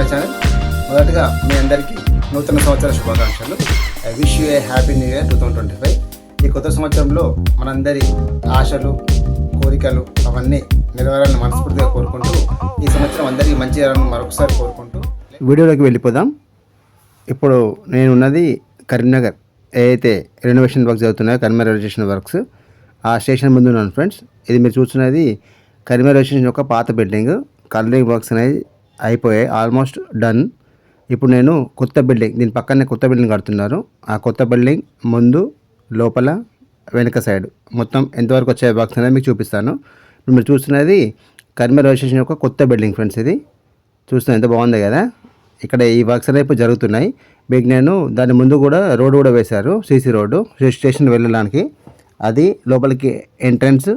My channel. మొదటగా మీ అందరికీ నూతన సంవత్సర శుభాకాంక్షలు. I wish you A happy new year 2025. ఈ కొత్త సంవత్సరంలో మనందరి ఆశలు, కోరికలు అవన్నీ నెరవేరాలని మనస్ఫూర్తిగా కోరుకుంటూ ఈ సంవత్సరం అందరికీ మంచి చేయాలని మరొకసారి కోరుకుంటూ వీడియోలోకి వెళ్ళిపోదాం. ఇప్పుడు నేను ఉన్నది కరీంనగర్ ఏదైతే రెనోవేషన్ వర్క్స్ జరుగుతున్నాయో కరీంనగర్ రైల్వే స్టేషన్ వర్క్స్, ఆ స్టేషన్ ముందు ఉన్నాను ఫ్రెండ్స్. ఇది మీరు చూస్తున్నది కరీంనగర్ రైల్వే స్టేషన్ యొక్క పాత బిల్డింగ్. కలరింగ్ వర్క్స్ అనేది అయిపోయాయి, ఆల్మోస్ట్ డన్. ఇప్పుడు నేను కొత్త బిల్డింగ్, దీని పక్కనే కొత్త బిల్డింగ్ కడుతున్నారు. ఆ కొత్త బిల్డింగ్ ముందు, లోపల, వెనుక సైడ్ మొత్తం ఎంతవరకు వచ్చే వర్క్స్ అనేది మీకు చూపిస్తాను. ఇప్పుడు మీరు చూస్తున్నది కరీంనగర్ రైల్వే స్టేషన్ యొక్క కొత్త బిల్డింగ్ ఫ్రెండ్స్. ఇది చూస్తున్నా ఎంత బాగుంది కదా. ఇక్కడ ఈ వర్క్స్ అనేవి ఇప్పుడు జరుగుతున్నాయి. మీకు నేను దాని ముందు కూడా రోడ్డు కూడా వేశారు, సీసీ రోడ్డు స్టేషన్ వెళ్ళడానికి. అది లోపలికి ఎంట్రన్స్,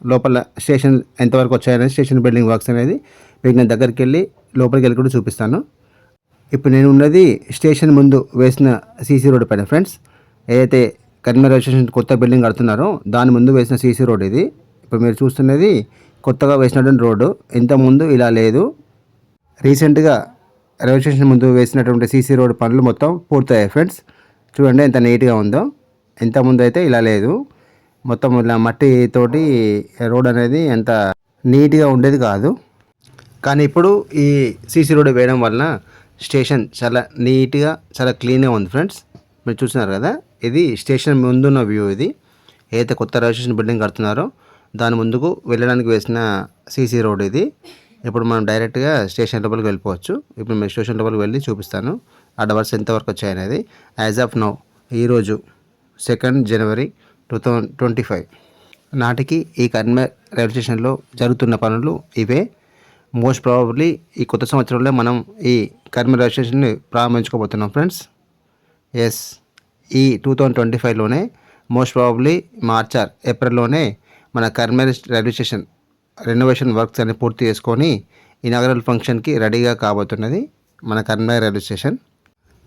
లోపల స్టేషన్ ఎంతవరకు వచ్చాయనేది స్టేషన్ బిల్డింగ్ వర్క్స్ అనేది మీకు నేను దగ్గరికి వెళ్ళి లోపలికి వెళ్ళి కూడా చూపిస్తాను. ఇప్పుడు నేను ఉన్నది స్టేషన్ ముందు వేసిన సీసీ రోడ్డు పైన ఫ్రెండ్స్. ఏదైతే కరీంనగర్ రైల్వే స్టేషన్ కొత్త బిల్డింగ్ కడుతున్నారో దాని ముందు వేసిన సీసీ రోడ్ ఇది. ఇప్పుడు మీరు చూస్తున్నది కొత్తగా వేసినటువంటి రోడ్డు. ఇంతకుముందు ఇలా లేదు. రీసెంట్గా రైల్వే స్టేషన్ ముందు వేసినటువంటి సీసీ రోడ్ పనులు మొత్తం పూర్తయ్యాయి ఫ్రెండ్స్. చూడండి ఎంత నీట్గా ఉందో. ఇంతకుముందు అయితే ఇలా లేదు, మొత్తం ఇలా మట్టితోటి రోడ్ అనేది ఎంత నీట్గా ఉండేది కాదు. కానీ ఇప్పుడు ఈ సీసీ రోడ్ వేయడం వలన స్టేషన్ చాలా నీట్గా, చాలా క్లీన్గా ఉంది ఫ్రెండ్స్. మీరు చూస్తున్నారు కదా, ఇది స్టేషన్ ముందున్న వ్యూ. ఇది ఏదైతే కొత్త రైల్వే స్టేషన్ బిల్డింగ్ కడుతున్నారో దాని ముందుకు వెళ్ళడానికి వేసిన సీసీ రోడ్ ఇది. ఇప్పుడు మనం డైరెక్ట్గా స్టేషన్ లోపలికి వెళ్ళిపోవచ్చు. ఇప్పుడు మేము స్టేషన్ లోపలికి వెళ్ళి చూపిస్తాను ఆ డవర్స్ ఎంతవరకు వచ్చాయనేది. యాజ్ ఆఫ్ నౌ ఈరోజు 2 జనవరి 2025 నాటికి ఈ కరీంనగర్ రైల్వే స్టేషన్లో జరుగుతున్న పనులు ఇవే. మోస్ట్ ప్రాబబ్లీ ఈ కొత్త సంవత్సరంలో మనం ఈ కరీంనగర్ రైల్వే స్టేషన్ని ప్రారంభించుకోబోతున్నాం ఫ్రెండ్స్. ఎస్, ఈ 2025లోనే మోస్ట్ ప్రాబబ్లీ మార్చ్ ఆర్ ఏప్రిల్లోనే మన Karimnagar railway station renovation works అన్ని పూర్తి చేసుకొని ఇనాగరల్ ఫంక్షన్కి రెడీగా కాబోతున్నది మన Karimnagar railway station.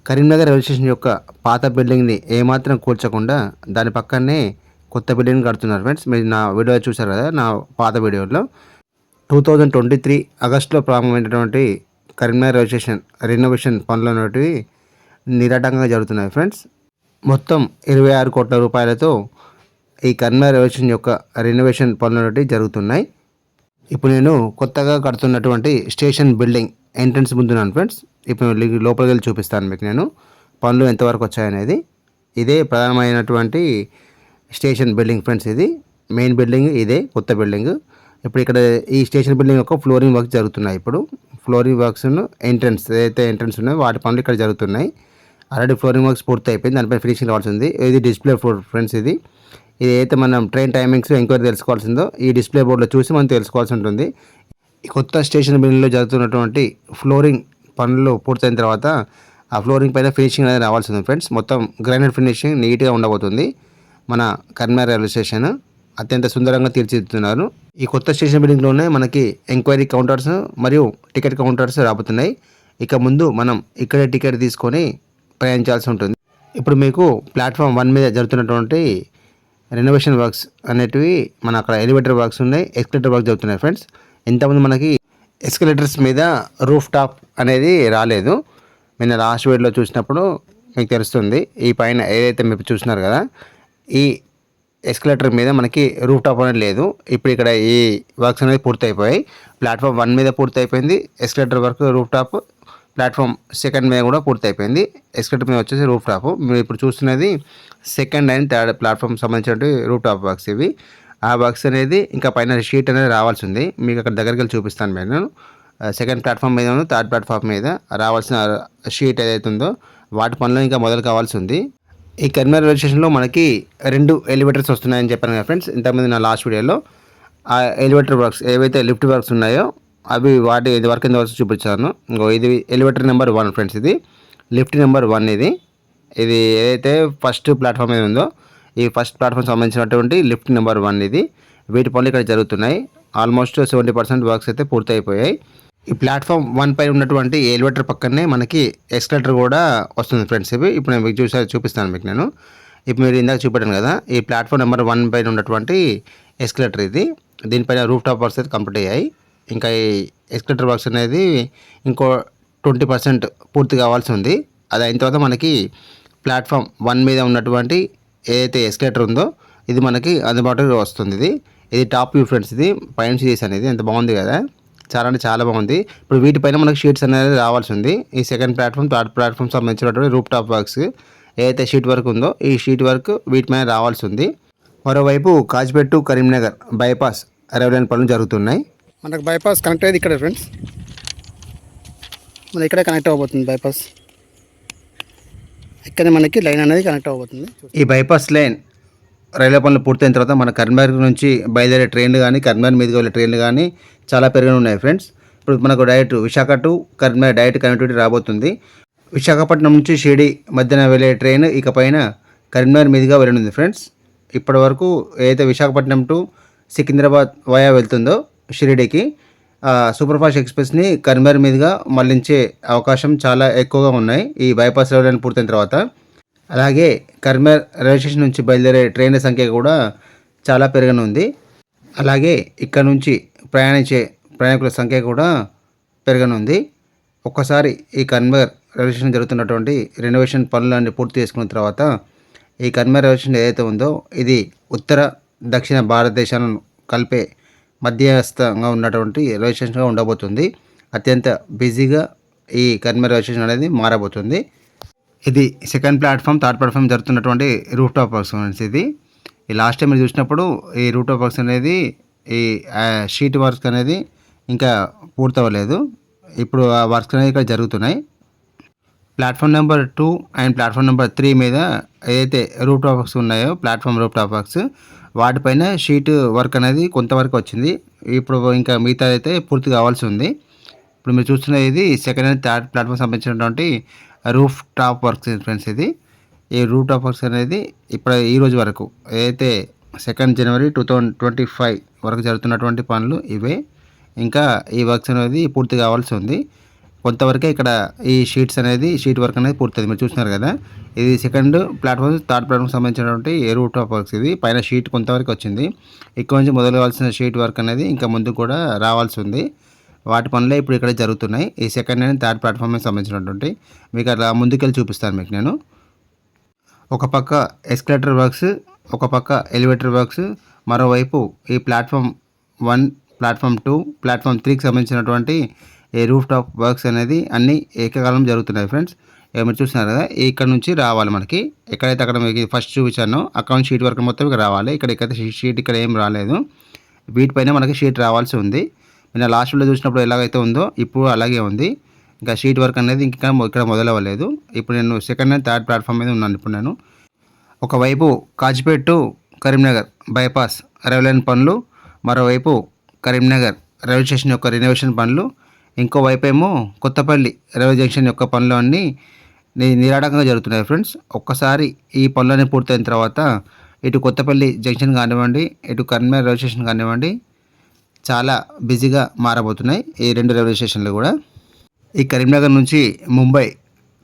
Karimnagar railway station యొక్క పాత బిల్డింగ్ని ఏమాత్రం కూల్చకుండా దాని పక్కనే కొత్త బిల్డింగ్ కడుతున్నారు ఫ్రెండ్స్. మీరు నా వీడియో చూసారు కదా, నా పాత వీడియోలో 2023 ఆగస్టులో ప్రారంభమైనటువంటి కరీంనగర్ రైల్వే స్టేషన్ రెనోవేషన్ పనులు అనేటివి నిరాటంకంగా జరుగుతున్నాయి ఫ్రెండ్స్. మొత్తం 26 కోట్ల రూపాయలతో ఈ కరీంనగర్ రైల్వే స్టేషన్ యొక్క రెనోవేషన్ పనులు అనేటివి జరుగుతున్నాయి. ఇప్పుడు నేను కొత్తగా కడుతున్నటువంటి స్టేషన్ బిల్డింగ్ ఎంట్రన్స్ ముందున్నాను ఫ్రెండ్స్. ఇప్పుడు లోపలికి వెళ్ళి చూపిస్తాను మీకు నేను పనులు ఎంతవరకు వచ్చాయనేది. ఇదే ప్రధానమైనటువంటి స్టేషన్ బిల్డింగ్ ఫ్రెండ్స్. ఇది మెయిన్ బిల్డింగ్, ఇదే కొత్త బిల్డింగ్. ఇప్పుడు ఇక్కడ ఈ స్టేషన్ బిల్డింగ్ యొక్క ఫ్లోరింగ్ వర్క్స్ జరుగుతున్నాయి. ఇప్పుడు ఫ్లోరింగ్ వర్క్స్ ఎంట్రన్స్, ఏదైతే ఎంట్రన్స్ ఉన్నాయో వాటి పనులు ఇక్కడ జరుగుతున్నాయి. ఆల్రెడీ ఫ్లోరింగ్ వర్క్స్ పూర్తి అయిపోయింది, దానిపై ఫినిషింగ్ రావాల్సి ఉంది. ఇది డిస్ప్లే బోర్డ్ ఫ్రెండ్స్. ఇది ఏదైతే మనం ట్రైన్ టైమింగ్స్ ఎంక్వైరీ తెలుసుకోవాల్సిందో ఈ డిస్ప్లే బోర్డులో చూసి మనం తెలుసుకోవాల్సి ఉంటుంది. ఈ కొత్త స్టేషన్ బిల్డింగ్లో జరుగుతున్నటువంటి ఫ్లోరింగ్ పనులు పూర్తయిన తర్వాత ఆ ఫ్లోరింగ్ పైన ఫినిషింగ్ అనేది రావాల్సి ఉంది ఫ్రెండ్స్. మొత్తం గ్రానైట్ ఫినిషింగ్ నీట్గా ఉండబోతుంది. మన కరీంనగర్ రైల్వే స్టేషన్ అత్యంత సుందరంగా తీర్చిదిద్దుతున్నారు. ఈ కొత్త స్టేషన్ బిల్డింగ్లోనే మనకి ఎంక్వైరీ కౌంటర్స్ మరియు టికెట్ కౌంటర్స్ రాబోతున్నాయి. ఇక ముందు మనం ఇక్కడే టికెట్ తీసుకొని ప్రయాణించాల్సి ఉంటుంది. ఇప్పుడు మీకు ప్లాట్ఫామ్ 1 మీద జరుగుతున్నటువంటి రెనోవేషన్ వర్క్స్ అనేటివి మన అక్కడ ఎలివేటర్ వర్క్స్ ఉన్నాయి, ఎస్కలేటర్ వర్క్స్ జరుగుతున్నాయి ఫ్రెండ్స్. ఇంతకుముందు మనకి ఎస్కలేటర్స్ మీద రూఫ్ టాప్ అనేది రాలేదు. నేను లాస్ట్ వీడియోలో చూసినప్పుడు మీకు తెలుస్తుంది. ఈ పైన ఏదైతే మీరు చూస్తున్నారు కదా, ఈ ఎస్కలేటర్ మీద మనకి రూఫ్ టాప్ అనేది లేదు. ఇప్పుడు ఇక్కడ ఈ వర్క్స్ అనేది పూర్తి అయిపోయాయి. ప్లాట్ఫామ్ 1 మీద పూర్తి అయిపోయింది escalator work, roof top. Platform 2 మీద కూడా పూర్తి అయిపోయింది. ఎస్కలేటర్ మీద వచ్చేసి రూఫ్ టాప్. మీరు ఇప్పుడు చూస్తున్నది 2nd అండ్ 3rd ప్లాట్ఫామ్ సంబంధించిన రూఫ్ టాప్ వర్క్స్ ఇవి. ఆ వర్క్స్ అనేది ఇంకా పైన షీట్ అనేది రావాల్సి ఉంది. మీకు అక్కడ దగ్గరికి వెళ్ళి చూపిస్తాను నేను. 2nd ప్లాట్ఫామ్ మీద, 3rd ప్లాట్ఫామ్ మీద రావాల్సిన షీట్ ఏదైతే ఉందో వాటి పనులు ఇంకా మొదలు కావాల్సి ఉంది. ఈ కరీంనగర్ రైల్వే స్టేషన్లో మనకి 2 ఎలివేటర్స్ వస్తున్నాయని చెప్పాను కదా ఫ్రెండ్స్ ఇంతకుముందు నా లాస్ట్ వీడియోలో. ఆ ఎలివేటర్ వర్క్స్ ఏవైతే లిఫ్ట్ వర్క్స్ ఉన్నాయో అవి వాటి ఇది వర్క్ ఎంత వరకు చూపించాను. ఇది ఎలివేటర్ నెంబర్ 1 ఫ్రెండ్స్. ఇది లిఫ్ట్ నెంబర్ 1. ఇది ఏదైతే ఫస్ట్ ప్లాట్ఫామ్ మీద ఉందో ఈ ఫస్ట్ ప్లాట్ఫామ్ సంబంధించినటువంటి లిఫ్ట్ నెంబర్ 1 ఇది. వీటి పనులు ఇక్కడ జరుగుతున్నాయి. ఆల్మోస్ట్ 70% వర్క్స్ అయితే పూర్తి అయిపోయాయి. ఈ ప్లాట్ఫామ్ 1 పైన ఉన్నటువంటి ఎలివేటర్ పక్కనే మనకి ఎస్కలేటర్ కూడా వస్తుంది ఫ్రెండ్స్. ఇవి ఇప్పుడు నేను మీకు చూపిస్తాను మీకు నేను. ఇప్పుడు మీరు ఇందాక చూపెట్టాను కదా, ఈ ప్లాట్ఫామ్ నెంబర్ 1 పైన ఉన్నటువంటి ఎస్కలేటర్ ఇది. దీనిపైన రూఫ్ టాప్ వర్క్స్ అయితే కంప్లీట్ అయ్యాయి. ఇంకా ఈ ఎస్కలేటర్ వర్క్స్ అనేది ఇంకో 20% పూర్తి కావాల్సి ఉంది. అది అయిన తర్వాత మనకి ప్లాట్ఫామ్ 1 మీద ఉన్నటువంటి ఏదైతే ఎస్కలేటర్ ఉందో ఇది మనకి అందుబాటులో వస్తుంది. ఇది టాప్ వ్యూ ఫ్రెండ్స్. ఇది పైన చేసాను. ఇది ఎంత బాగుంది కదా, చాలా అంటే చాలా బాగుంది. ఇప్పుడు వీటిపైన మనకి షీట్స్ అనేది రావాల్సి ఉంది. ఈ సెకండ్ ప్లాట్ఫామ్, థర్డ్ ప్లాట్ఫామ్ సంబంధించినటువంటి రూప్ టాప్ వర్క్స్ ఏదైతే షీట్ వర్క్ ఉందో ఈ షీట్ వర్క్ వీటిపైన రావాల్సి ఉంది. మరోవైపు Kazipet to Karimnagar bypass railway పనులు జరుగుతున్నాయి. మనకు బైపాస్ కనెక్ట్ అయ్యేది ఇక్కడే ఫ్రెండ్స్. మన ఇక్కడే కనెక్ట్ అవ్వబోతుంది బైపాస్. ఇక్కడే మనకి లైన్ అనేది కనెక్ట్ అవ్వబోతుంది. ఈ బైపాస్ లైన్ రైల్వే పనులు పూర్తయిన తర్వాత మన కరీంనగర్ నుంచి బయలుదేరే ట్రైన్లు కానీ కరీంనగర్ మీదుగా వెళ్ళే ట్రైన్లు కానీ చాలా పెరిగి ఉన్నాయి ఫ్రెండ్స్. ఇప్పుడు మనకు direct Visakha to Karimnagar direct connectivity రాబోతుంది. విశాఖపట్నం నుంచి షిరిడి మధ్యన వెళ్ళే ట్రైన్ ఇక పైన కరీంనగర్ మీదుగా వెళ్ళనుంది ఫ్రెండ్స్. ఇప్పటి వరకు ఏదైతే విశాఖపట్నం టు సికింద్రాబాద్ వయా వెళ్తుందో షిరిడికి సూపర్ఫాస్ట్ ఎక్స్ప్రెస్ని కరీంనగర్ మీదుగా మళ్లించే అవకాశం చాలా ఎక్కువగా ఉన్నాయి ఈ బైపాస్ రైలు పూర్తయిన తర్వాత. అలాగే కరీంనగర్ రైల్వే స్టేషన్ నుంచి బయలుదేరే ట్రైన్ల సంఖ్య కూడా చాలా పెరగనుంది. అలాగే ఇక్కడ నుంచి ప్రయాణించే ప్రయాణికుల సంఖ్య కూడా పెరగనుంది. ఒక్కసారి ఈ కరీంనగర్ రైల్వే స్టేషన్ జరుగుతున్నటువంటి రెనోవేషన్ పనులన్నీ పూర్తి చేసుకున్న తర్వాత ఈ కరీంనగర్ రైల్వే స్టేషన్ ఏదైతే ఉందో ఇది ఉత్తర దక్షిణ భారతదేశాలను కలిపే మధ్యస్థంగా ఉన్నటువంటి రైల్వే స్టేషన్గా ఉండబోతుంది. అత్యంత బిజీగా ఈ కరీంనగర్ రైల్వే స్టేషన్ అనేది మారబోతుంది. ఇది సెకండ్ ప్లాట్ఫామ్, థర్డ్ ప్లాట్ఫామ్ జరుగుతున్నటువంటి రూఫ్ టాప్ వర్క్స్ ఫ్రెండ్స్. ఇది ఈ లాస్ట్ టైం మీరు చూసినప్పుడు ఈ రూఫ్ టాప్ వర్క్స్ అనేది ఈ షీట్ వర్క్స్ అనేది ఇంకా పూర్తవ్వలేదు. ఇప్పుడు ఆ వర్క్స్ అనేది ఇక్కడ జరుగుతున్నాయి. Platform number 2 and platform number 3 మీద ఏదైతే రూఫ్ టాప్ వర్క్స్ ఉన్నాయో ప్లాట్ఫామ్ రూఫ్ టాప్ వర్క్స్ వాటిపైన షీట్ వర్క్ అనేది కొంతవరకు వచ్చింది. ఇప్పుడు ఇంకా మిగతా అయితే పూర్తి కావాల్సి ఉంది. ఇప్పుడు మీరు చూస్తున్నది ఇది సెకండ్ అండ్ థర్డ్ ప్లాట్ఫామ్ సంబంధించినటువంటి రూఫ్ టాప్ వర్క్స్ ఫ్రెండ్స్. ఇది ఈ రూఫ్ టాప్ వర్క్స్ అనేది ఇప్పుడు ఈ రోజు వరకు ఏదైతే 2 జనవరి 2025 వరకు జరుగుతున్నటువంటి పనులు ఇవే. ఇంకా ఈ వర్క్స్ అనేది పూర్తి కావాల్సి ఉంది. కొంతవరకే ఇక్కడ ఈ షీట్ వర్క్ అనేది పూర్తయింది. మీరు చూస్తున్నారు కదా, ఇది సెకండ్ ప్లాట్ఫామ్, థర్డ్ ప్లాట్ఫామ్ సంబంధించినటువంటి రూఫ్ టాప్ వర్క్స్. ఇది పైన షీట్ కొంతవరకు వచ్చింది. ఇక్కడ నుంచి మొదలు కావాల్సిన షీట్ వర్క్ అనేది ఇంకా ముందు కూడా రావాల్సి ఉంది. వాటి పనులే ఇప్పుడు ఇక్కడ జరుగుతున్నాయి. ఈ సెకండ్ అండ్ థర్డ్ ప్లాట్ఫామ్కి సంబంధించినటువంటి మీకు అట్లా ముందుకెళ్ళి చూపిస్తాను మీకు నేను. ఒక పక్క ఎస్కలేటర్ వర్క్స్, ఒక పక్క ఎలివేటర్ వర్క్స్, మరోవైపు ఈ ప్లాట్ఫామ్ 1, ప్లాట్ఫామ్ 2, ప్లాట్ఫామ్ 3కి సంబంధించినటువంటి ఈ రూఫ్ టాప్ వర్క్స్ అనేది అన్నీ ఏకకాలం జరుగుతున్నాయి ఫ్రెండ్స్. మీరు చూస్తున్నారు కదా, ఇక్కడ నుంచి రావాలి మనకి. ఎక్కడైతే అక్కడ మీకు ఫస్ట్ చూపించానో అక్కడ నుంచి షీట్ వర్క్ మొత్తం ఇక్కడ రావాలి. ఇక్కడ షీట్ ఇక్కడ ఏం రాలేదు. వీటిపైన మనకి షీట్ రావాల్సి ఉంది. నేను లాస్ట్ వీడియో చూసినప్పుడు ఎలాగైతే ఉందో ఇప్పుడు అలాగే ఉంది. ఇంకా షీట్ వర్క్ అనేది ఇక్కడ మొదలవ్వలేదు. ఇప్పుడు నేను సెకండ్ అండ్ థర్డ్ ప్లాట్ఫామ్ మీద ఉన్నాను. ఇప్పుడు నేను ఒకవైపు Kazipet to Karimnagar bypass railway line పనులు, మరోవైపు కరీంనగర్ రైల్వే స్టేషన్ యొక్క రెనోవేషన్ పనులు, ఇంకోవైపు ఏమో కొత్తపల్లి రైల్వే జంక్షన్ యొక్క పనులు అన్నీ నిరాటంకంగా జరుగుతున్నాయి ఫ్రెండ్స్. ఒక్కసారి ఈ పనులన్నీ పూర్తయిన తర్వాత ఇటు కొత్తపల్లి జంక్షన్ కానివ్వండి, ఇటు కరీంనగర్ రైల్వే స్టేషన్ కానివ్వండి చాలా బిజీగా మారబోతున్నాయి ఈ రెండు రైల్వే స్టేషన్లు కూడా. ఈ కరీంనగర్ నుంచి ముంబై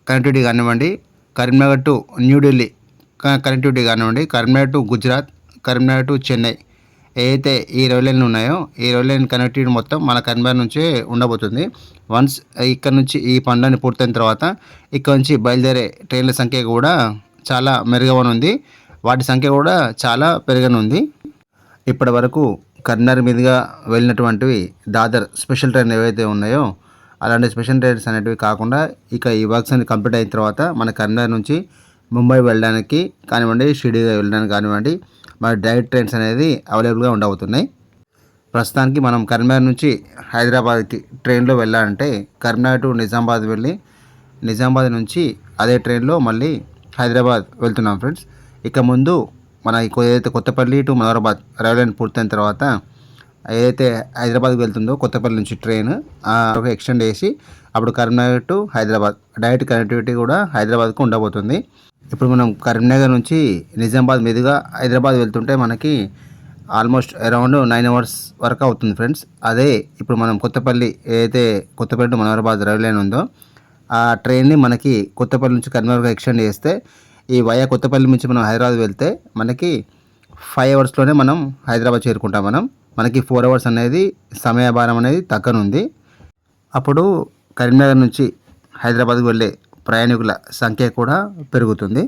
కనెక్టివిటీ కానివ్వండి, కరీంనగర్ టు న్యూఢిల్లీ కనెక్టివిటీ కానివ్వండి, కరీంనగర్ టు గుజరాత్, కరీంనగర్ టు చెన్నై ఏదైతే ఈ రైల్వే లైన్లు ఉన్నాయో ఈ రైల్వే లైన్ కనెక్టివిటీ మొత్తం మన కరీంనగర్ నుంచే ఉండబోతుంది. వన్స్ ఇక్కడ నుంచి ఈ పనులన్నీ పూర్తయిన తర్వాత ఇక్కడ నుంచి బయలుదేరే ట్రైన్ల సంఖ్య కూడా చాలా మెరుగవనుంది. వాటి సంఖ్య కూడా చాలా పెరగనుంది. ఇప్పటి వరకు కరీంనగర్ మీదుగా వెళ్ళినటువంటివి దాదర్ స్పెషల్ ట్రైన్ ఏవైతే ఉన్నాయో అలాంటి స్పెషల్ ట్రైన్స్ అనేటివి కాకుండా ఇక ఈ వర్క్స్ అన్ని కంప్లీట్ అయిన తర్వాత మన కరీంనగర్ నుంచి ముంబై వెళ్ళడానికి కానివ్వండి, షిరిడి వెళ్ళడానికి కానివ్వండి మన డైరెక్ట్ ట్రైన్స్ అనేది అవైలబుల్గా ఉండబోతున్నాయి. ప్రస్తుతానికి మనం కరీంనగర్ నుంచి హైదరాబాద్కి ట్రైన్లో వెళ్ళాలంటే కరీంనగర్ టు నిజామాబాద్ వెళ్ళి నిజామాబాద్ నుంచి అదే ట్రైన్లో మళ్ళీ హైదరాబాద్ వెళ్తున్నాం ఫ్రెండ్స్. ఇక ముందు మన ఏదైతే Kothapalli to Manoharabad railway line పూర్తయిన తర్వాత ఏదైతే హైదరాబాద్కి వెళ్తుందో కొత్తపల్లి నుంచి ట్రైన్ ఎక్స్టెండ్ చేసి అప్పుడు Karimnagar to Hyderabad direct connectivity కూడా హైదరాబాద్కు ఉండబోతుంది. ఇప్పుడు మనం కరీంనగర్ నుంచి నిజామాబాద్ మీదుగా హైదరాబాద్ వెళ్తుంటే మనకి ఆల్మోస్ట్ అరౌండ్ 9 hours వరకు అవుతుంది ఫ్రెండ్స్. అదే ఇప్పుడు మనం కొత్తపల్లి ఏదైతే Kothapalli to Manoharabad railway line ఉందో ఆ ట్రైన్ని మనకి కొత్తపల్లి నుంచి కరీంనగర్కి ఎక్స్టెండ్ చేస్తే ఈ వయా కొత్తపల్లి నుంచి మనం హైదరాబాద్ వెళ్తే మనకి 5 hours మనం హైదరాబాద్ చేరుకుంటాం. మనకి 4 hours అనేది సమయభారం అనేది తగ్గనుంది. అప్పుడు కరీంనగర్ నుంచి హైదరాబాద్కు వెళ్ళే ప్రయాణికుల సంఖ్య కూడా పెరుగుతుంది.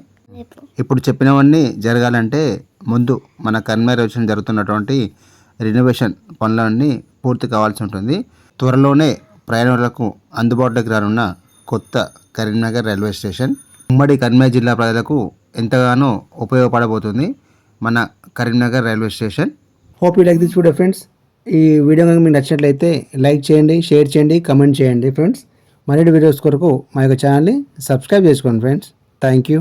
ఇప్పుడు చెప్పినవన్నీ జరగాలంటే ముందు మన కరీంనగర్ రైల్వే స్టేషన్ జరుగుతున్నటువంటి రెనోవేషన్ పనులన్నీ పూర్తి కావాల్సి ఉంటుంది. త్వరలోనే ప్రయాణికులకు అందుబాటులోకి రానున్న కొత్త కరీంనగర్ రైల్వే స్టేషన్ ఉమ్మడి కరీంనగర్ జిల్లా ప్రజలకు ఎంతగానో ఉపయోగపడబోతుంది మన Karimnagar railway station. Hope you like this video friends. ఈ వీడియో కనుక మీకు నచ్చినట్లయితే లైక్ చేయండి, షేర్ చేయండి, కమెంట్ చేయండి ఫ్రెండ్స్. మరిన్ని వీడియోస్ కొరకు మా యొక్క ఛానల్ని సబ్స్క్రైబ్ చేసుకోండి ఫ్రెండ్స్. Thank you.